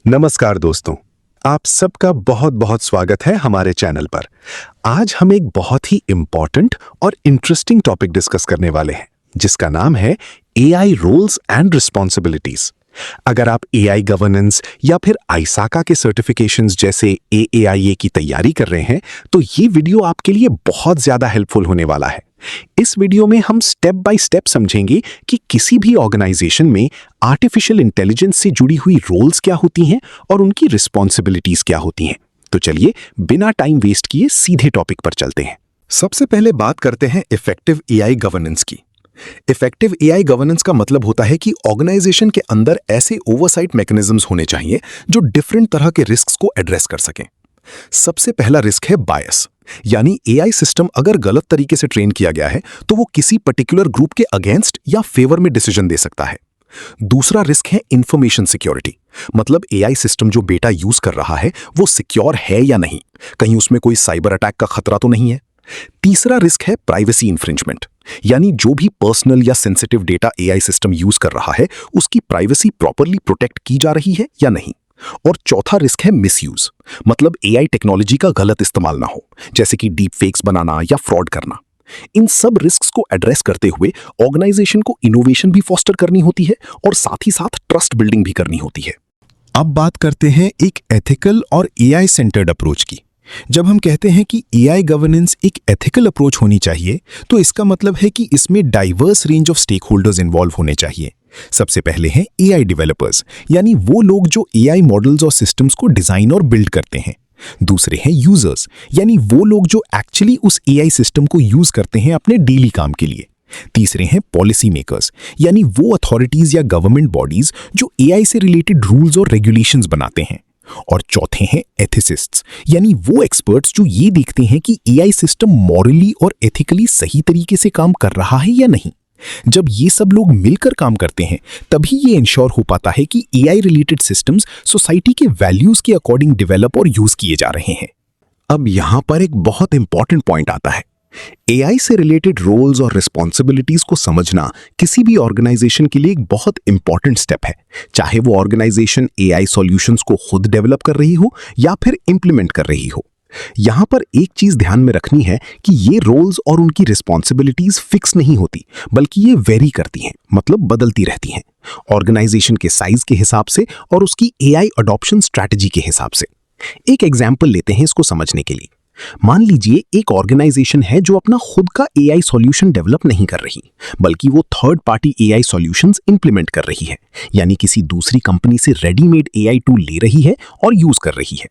नमस्कार दोस्तों, आप सबका बहुत बहुत स्वागत है हमारे चैनल पर। आज हम एक बहुत ही इंपॉर्टेंट और इंटरेस्टिंग टॉपिक डिस्कस करने वाले हैं, जिसका नाम है एआई रोल्स एंड रिस्पॉन्सिबिलिटीज। अगर आप एआई गवर्नेंस या फिर आईसाका के सर्टिफिकेशंस जैसे एआईए की तैयारी कर रहे हैं, तो ये वीडियो आपके लिए बहुत ज्यादा हेल्पफुल होने वाला है। इस वीडियो में हम स्टेप बाय स्टेप समझेंगे कि किसी भी ऑर्गेनाइजेशन में आर्टिफिशियल इंटेलिजेंस से जुड़ी हुई रोल्स क्या होती हैं और उनकी रिस्पॉन्सिबिलिटीज क्या होती हैं। तो चलिए बिना टाइम वेस्ट किए सीधे टॉपिक पर चलते हैं। सबसे पहले बात करते हैं इफेक्टिव एआई गवर्नेंस की। इफेक्टिव एआई गवर्नेंस का मतलब होता है कि ऑर्गेनाइजेशन के अंदर ऐसे ओवरसाइट मैकेनिज्म्स होने चाहिए जो डिफरेंट तरह के रिस्क्स को एड्रेस कर सकें। सबसे पहला रिस्क है बायस, यानी एआई सिस्टम अगर गलत तरीके से ट्रेन किया गया है तो वो किसी पर्टिकुलर ग्रुप के अगेंस्ट या फेवर में डिसीजन दे सकता है। दूसरा रिस्क है इंफॉर्मेशन सिक्योरिटी, मतलब एआई सिस्टम जो डेटा यूज कर रहा है वो सिक्योर है या नहीं, कहीं उसमें कोई साइबर अटैक का खतरा तो नहीं है। तीसरा रिस्क है प्राइवेसी इन्फ्रिंजमेंट, यानी जो भी पर्सनल या sensitive data AI system use कर रहा है उसकी प्राइवेसी प्रॉपरली प्रोटेक्ट की जा रही है या नहीं। और चौथा रिस्क है मिसयूज, मतलब एआई टेक्नोलॉजी का गलत इस्तेमाल ना हो, जैसे कि डीप फेक्स बनाना या फ्रॉड करना। इन सब रिस्क्स को एड्रेस करते हुए ऑर्गेनाइजेशन को इनोवेशन भी फॉस्टर करनी होती है और साथ ही साथ ट्रस्ट बिल्डिंग भी करनी होती है। अब बात करते हैं एक एथिकल और एआई सेंटर्ड अप्रोच की। जब हम कहते हैं कि एआई गवर्नेंस एक एथिकल अप्रोच होनी चाहिए, तो इसका मतलब है कि इसमें diverse range of stakeholders involve होने चाहिए। सबसे पहले हैं एआई डेवलपर्स, यानी वो लोग जो एआई मॉडल्स और सिस्टम्स को डिजाइन और बिल्ड करते हैं। दूसरे हैं यूजर्स, यानी वो लोग जो एक्चुअली उस एआई सिस्टम को यूज करते हैं अपने डेली काम के लिए। तीसरे हैं पॉलिसी मेकर्स, यानी वो अथॉरिटीज या गवर्नमेंट बॉडीज जो एआई से रिलेटेड रूल्स और रेगुलेशंस बनाते हैं। और चौथे हैं एथिसिस्ट्स, यानी वो एक्सपर्ट्स जो ये देखते हैं कि एआई सिस्टम मॉरली और एथिकली सही तरीके से काम कर रहा है या नहीं। जब ये सब लोग मिलकर काम करते हैं तभी ये इंश्योर हो पाता है कि एआई रिलेटेड सिस्टम्स सोसाइटी के वैल्यूज के अकॉर्डिंग डेवलप और यूज किए जा रहे हैं। अब यहां पर एक बहुत इंपॉर्टेंट पॉइंट आता है। एआई से रिलेटेड रोल्स और रिस्पॉन्सिबिलिटीज को समझना किसी भी ऑर्गेनाइजेशन के लिए एक बहुत इंपॉर्टेंट स्टेप है, चाहे वो ऑर्गेनाइजेशन एआई सॉल्यूशंस को खुद डेवलप कर रही हो या फिर इंप्लीमेंट कर रही हो। यहां पर एक चीज ध्यान में रखनी है कि ये रोल्स और उनकी रिस्पॉन्सिबिलिटीज फिक्स नहीं होती, बल्कि ये वेरी करती हैं, मतलब बदलती रहती हैं, ऑर्गेनाइजेशन के साइज के हिसाब से और उसकी एआई अडॉप्शन स्ट्रैटेजी के हिसाब से। एक एग्जाम्पल लेते हैं इसको समझने के लिए। मान लीजिए एक ऑर्गेनाइजेशन है जो अपना खुद का एआई सॉल्यूशन डेवलप नहीं कर रही, बल्कि वो third party AI solutions implement कर रही है, यानी किसी दूसरी कंपनी से रेडीमेड एआई टूल ले रही है और यूज कर रही है।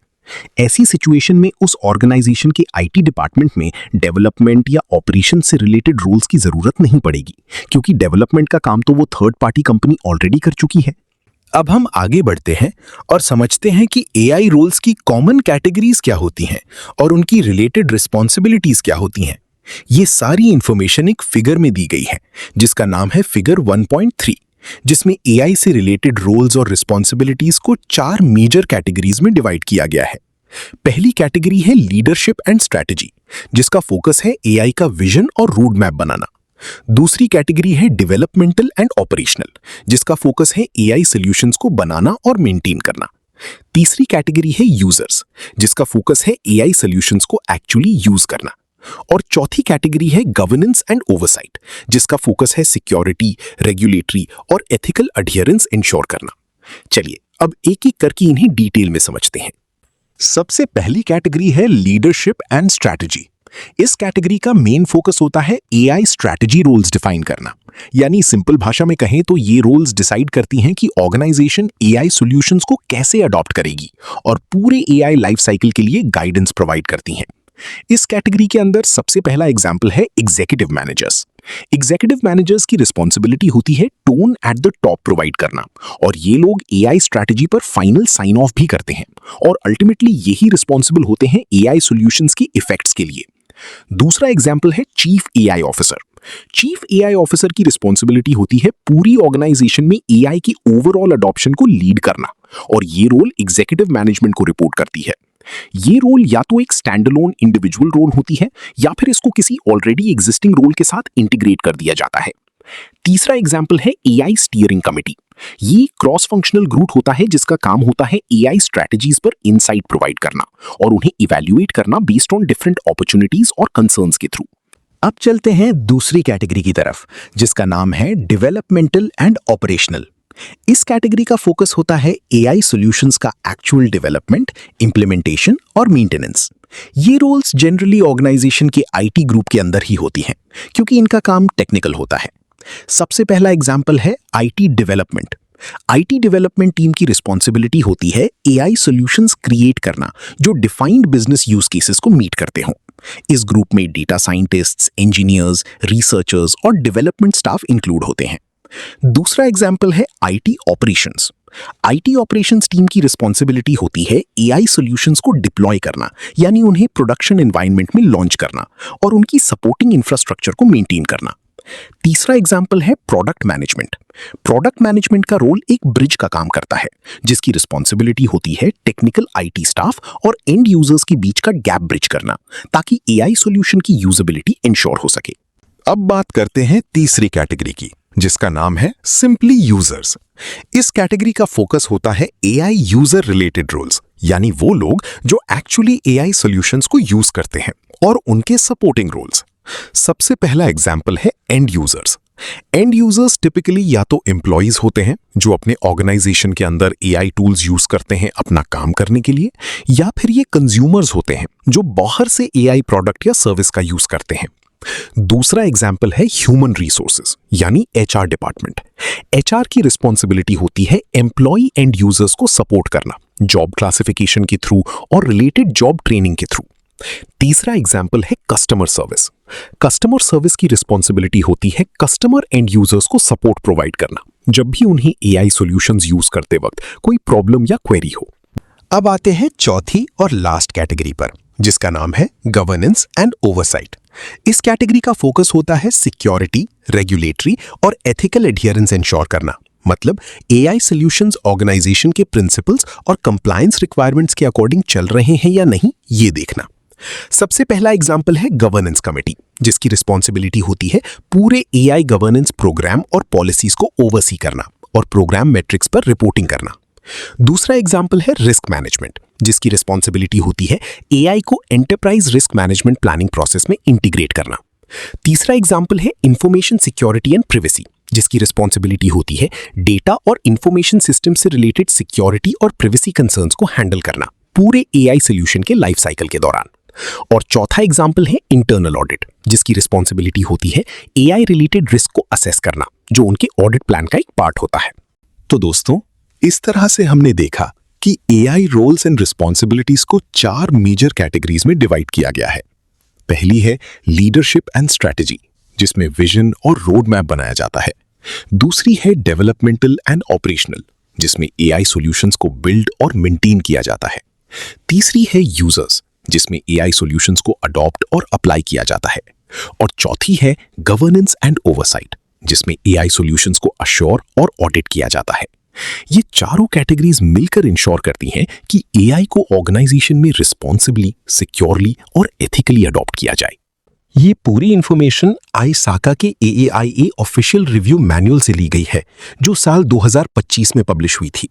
ऐसी सिचुएशन में उस ऑर्गेनाइजेशन के आईटी डिपार्टमेंट में डेवलपमेंट या ऑपरेशन से रिलेटेड रूल्स की जरूरत नहीं पड़ेगी, क्योंकि डेवलपमेंट का काम तो वो थर्ड पार्टी कंपनी ऑलरेडी कर चुकी है। अब हम आगे बढ़ते हैं और समझते हैं कि एआई रोल्स की कॉमन कैटेगरीज क्या होती हैं और उनकी रिलेटेड रिस्पॉन्सिबिलिटीज क्या होती हैं। ये सारी इंफॉर्मेशन एक फिगर में दी गई है, जिसका नाम है फिगर 1.3, जिसमें एआई से रिलेटेड रोल्स और रिस्पॉन्सिबिलिटीज को 4 मेजर कैटेगरीज में डिवाइड किया गया है। पहली कैटेगरी है लीडरशिप एंड स्ट्रैटेजी, जिसका फोकस है एआई का विजन और रोड मैप बनाना। दूसरी कैटेगरी है डेवलपमेंटल एंड ऑपरेशनल, जिसका फोकस है एआई सॉल्यूशंस को बनाना और मेंटेन करना। तीसरी कैटेगरी है यूजर्स, जिसका फोकस है एआई सॉल्यूशंस को एक्चुअली यूज करना। और चौथी कैटेगरी है गवर्नेंस एंड ओवरसाइट, जिसका फोकस है सिक्योरिटी, रेगुलेटरी और एथिकल अडहियरेंस इंश्योर करना। चलिए अब एक एक करके इन्हें डिटेल में समझते हैं। सबसे पहली कैटेगरी है लीडरशिप एंड स्ट्रैटेजी। इस कैटेगरी का मेन फोकस होता है एआई स्ट्रैटेजी रोल्स डिफाइन करना, यानी सिंपल भाषा में कहें तो ये रोल्स डिसाइड करती हैं कि ऑर्गेनाइजेशन एआई सॉल्यूशंस को कैसे अडॉप्ट करेगी और पूरे एआई लाइफ साइकिल के लिए गाइडेंस प्रोवाइड करती हैं। इस कैटेगरी के अंदर सबसे पहला एग्जाम्पल है एग्जीक्यूटिव मैनेजर्स। एग्जीक्यूटिव मैनेजर्स की रिस्पॉन्सिबिलिटी होती है tone at the top provide करना, और ये लोग एआई स्ट्रैटेजी पर फाइनल साइन ऑफ भी करते हैं और अल्टीमेटली यही रिस्पॉन्सिबल होते हैं एआई सॉल्यूशंस के इफेक्ट्स के लिए। दूसरा एग्जाम्पल है chief AI officer. Chief AI officer की रिस्पॉन्सिबिलिटी होती है पूरी ऑर्गेनाइजेशन में एआई की ओवरऑल अडॉप्शन को लीड करना, और ये रोल एग्जीक्यूटिव मैनेजमेंट को रिपोर्ट करती है। ये रोल या तो एक स्टैंडअलोन इंडिविजुअल रोल होती है या फिर इसको किसी ऑलरेडी एग्जिस्टिंग रोल के साथ इंटीग्रेट कर दिया जाता है। तीसरा एग्जाम्पल है एआई स्टीयरिंग कमेटी। ये क्रॉस फंक्शनल ग्रुप होता है जिसका काम होता है एआई स्ट्रेटजीज पर इनसाइट प्रोवाइड करना और उन्हें इवैल्यूएट करना बेस्ड ऑन डिफरेंट अपॉर्चुनिटीज और कंसर्न्स के थ्रू। अब चलते हैं दूसरी कैटेगरी की तरफ, जिसका नाम है डेवलपमेंटल एंड ऑपरेशनल। इस कैटेगरी का फोकस होता है एआई सॉल्यूशंस का एक्चुअल डेवलपमेंट, इंप्लीमेंटेशन और मेंटेनेंस। ये रोल्स जनरली ऑर्गेनाइजेशन के आईटी ग्रुप के अंदर ही होती हैं, क्योंकि इनका काम टेक्निकल होता है। सबसे पहला एग्जाम्पल है IT development. IT development team की रिस्पॉन्सिबिलिटी होती है एआई सॉल्यूशंस क्रिएट करना जो डिफाइंड बिजनेस यूज केसेस को मीट करते हों। इस ग्रुप में डेटा साइंटिस्ट्स, इंजीनियर्स, रिसर्चर्स और डेवलपमेंट स्टाफ इंक्लूड होते हैं। दूसरा एग्जाम्पल है IT operations. IT operations team की रिस्पॉन्सिबिलिटी होती है एआई सॉल्यूशंस को डिप्लॉय करना, यानी उन्हें प्रोडक्शन एनवायरनमेंट में लॉन्च करना और उनकी सपोर्टिंग इंफ्रास्ट्रक्चर को मेंटेन करना। तीसरा एग्जाम्पल है प्रोडक्ट मैनेजमेंट। प्रोडक्ट मैनेजमेंट का रोल एक ब्रिज का काम करता है, जिसकी रिस्पॉन्सिबिलिटी होती है टेक्निकल आईटी स्टाफ और एंड यूजर्स के बीच का गैप ब्रिज करना, ताकि एआई सॉल्यूशन की यूजेबिलिटी इंश्योर हो सके। अब बात करते हैं तीसरी कैटेगरी की, जिसका नाम है सिंपली यूजर्स। इस कैटेगरी का फोकस होता है एआई यूजर रिलेटेड रोल्स, यानी वो लोग जो एक्चुअली एआई सॉल्यूशंस को यूज करते हैं और उनके सपोर्टिंग रोल्स। सबसे पहला एग्जाम्पल है and users. And users typically या तो एम्प्लॉइज होते हैं जो अपने ऑर्गेनाइजेशन के अंदर एआई टूल्स यूज करते हैं अपना काम करने के लिए, या फिर ये कंज्यूमर्स होते हैं जो बाहर से एआई प्रोडक्ट या सर्विस का यूज करते हैं। दूसरा एग्जाम्पल है ह्यूमन रिसोर्सेज, यानी एचआर डिपार्टमेंट। एचआर की रिस्पॉन्सिबिलिटी होती है एम्प्लॉय एंड यूजर्स को सपोर्ट करना, जॉब क्लासिफिकेशन के थ्रू और रिलेटेड जॉब ट्रेनिंग के थ्रू। तीसरा एग्जाम्पल है कस्टमर सर्विस। कस्टमर सर्विस की रिस्पॉन्सिबिलिटी होती है कस्टमर एंड यूजर्स को सपोर्ट प्रोवाइड करना जब भी उन्हें एआई सॉल्यूशंस यूज करते वक्त कोई प्रॉब्लम या क्वेरी हो। अब आते हैं चौथी और लास्ट कैटेगरी पर, जिसका नाम है गवर्नेंस एंड ओवरसाइट। इस कैटेगरी का फोकस होता है सिक्योरिटी, रेगुलेटरी और एथिकल एडहियरेंस इंश्योर करना, मतलब एआई सॉल्यूशंस ऑर्गेनाइजेशन के प्रिंसिपल्स और कंप्लायंस रिक्वायरमेंट्स के अकॉर्डिंग चल रहे हैं या नहीं, ये देखना। सबसे पहला एग्जाम्पल है गवर्नेंस कमेटी, जिसकी रिस्पॉन्सिबिलिटी होती है पूरे एआई गवर्नेंस प्रोग्राम और पॉलिसीज को ओवरसी करना और प्रोग्राम मेट्रिक्स पर रिपोर्टिंग करना। दूसरा एग्जाम्पल है रिस्क मैनेजमेंट, जिसकी रिस्पॉन्सिबिलिटी होती है एआई को enterprise risk management planning process में इंटीग्रेट करना। तीसरा एग्जाम्पल है इंफॉर्मेशन सिक्योरिटी एंड प्रिवेसी, जिसकी रिस्पॉन्सिबिलिटी होती है डेटा और इंफॉर्मेशन सिस्टम से रिलेटेड सिक्योरिटी और प्रिवेसी कंसर्न्स को हैंडल करना पूरे एआई सॉल्यूशन के लाइफ साइकिल के दौरान। और चौथा एग्जाम्पल है इंटरनल ऑडिट, जिसकी रिस्पॉन्सिबिलिटी होती है एआई रिलेटेड रिस्क को असेस करना, जो उनके ऑडिट प्लान का एक पार्ट होता है। तो दोस्तों, इस तरह से हमने देखा कि एआई रोल्स एंड रिस्पॉन्सिबिलिटीज को 4 मेजर कैटेगरीज में डिवाइड किया गया है। पहली है लीडरशिप एंड स्ट्रैटेजी, जिसमें विजन और रोड मैप बनाया जाता है। दूसरी है डेवलपमेंटल एंड ऑपरेशनल, जिसमें एआई सॉल्यूशंस को बिल्ड और मेंटेन किया जाता है। तीसरी है यूजर्स, जिसमें एआई सॉल्यूशंस को अडॉप्ट और अप्लाई किया जाता है। और चौथी है गवर्नेंस एंड ओवरसाइट, जिसमें एआई सॉल्यूशंस को अश्योर और ऑडिट किया जाता है। ये चारों कैटेगरीज मिलकर इंश्योर करती हैं कि एआई को ऑर्गेनाइजेशन में रिस्पॉन्सिबली, सिक्योरली और एथिकली अडॉप्ट किया जाए। ये पूरी इंफॉर्मेशन आईसाका के AAIA ऑफिशियल रिव्यू मैनुअल से ली गई है, जो साल 2025 में पब्लिश हुई थी।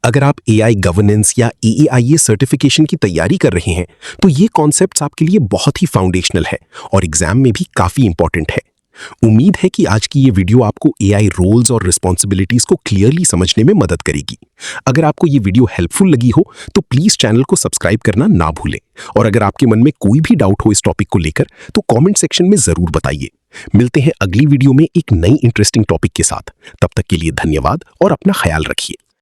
अगर आप एआई गवर्नेंस या AAIA सर्टिफिकेशन की तैयारी कर रहे हैं, तो ये कॉन्सेप्ट्स आपके लिए बहुत ही फाउंडेशनल है और एग्जाम में भी काफी इंपॉर्टेंट है। उम्मीद है कि आज की ये वीडियो आपको एआई रोल्स और रिस्पॉन्सिबिलिटीज को क्लियरली समझने में मदद करेगी। अगर आपको ये वीडियो हेल्पफुल लगी हो तो प्लीज चैनल को सब्सक्राइब करना ना भूलें, और अगर आपके मन में कोई भी डाउट हो इस टॉपिक को लेकर तो कमेंट सेक्शन में जरूर बताइए। मिलते हैं अगली वीडियो में एक नई इंटरेस्टिंग टॉपिक के साथ। तब तक के लिए धन्यवाद और अपना ख्याल रखिए।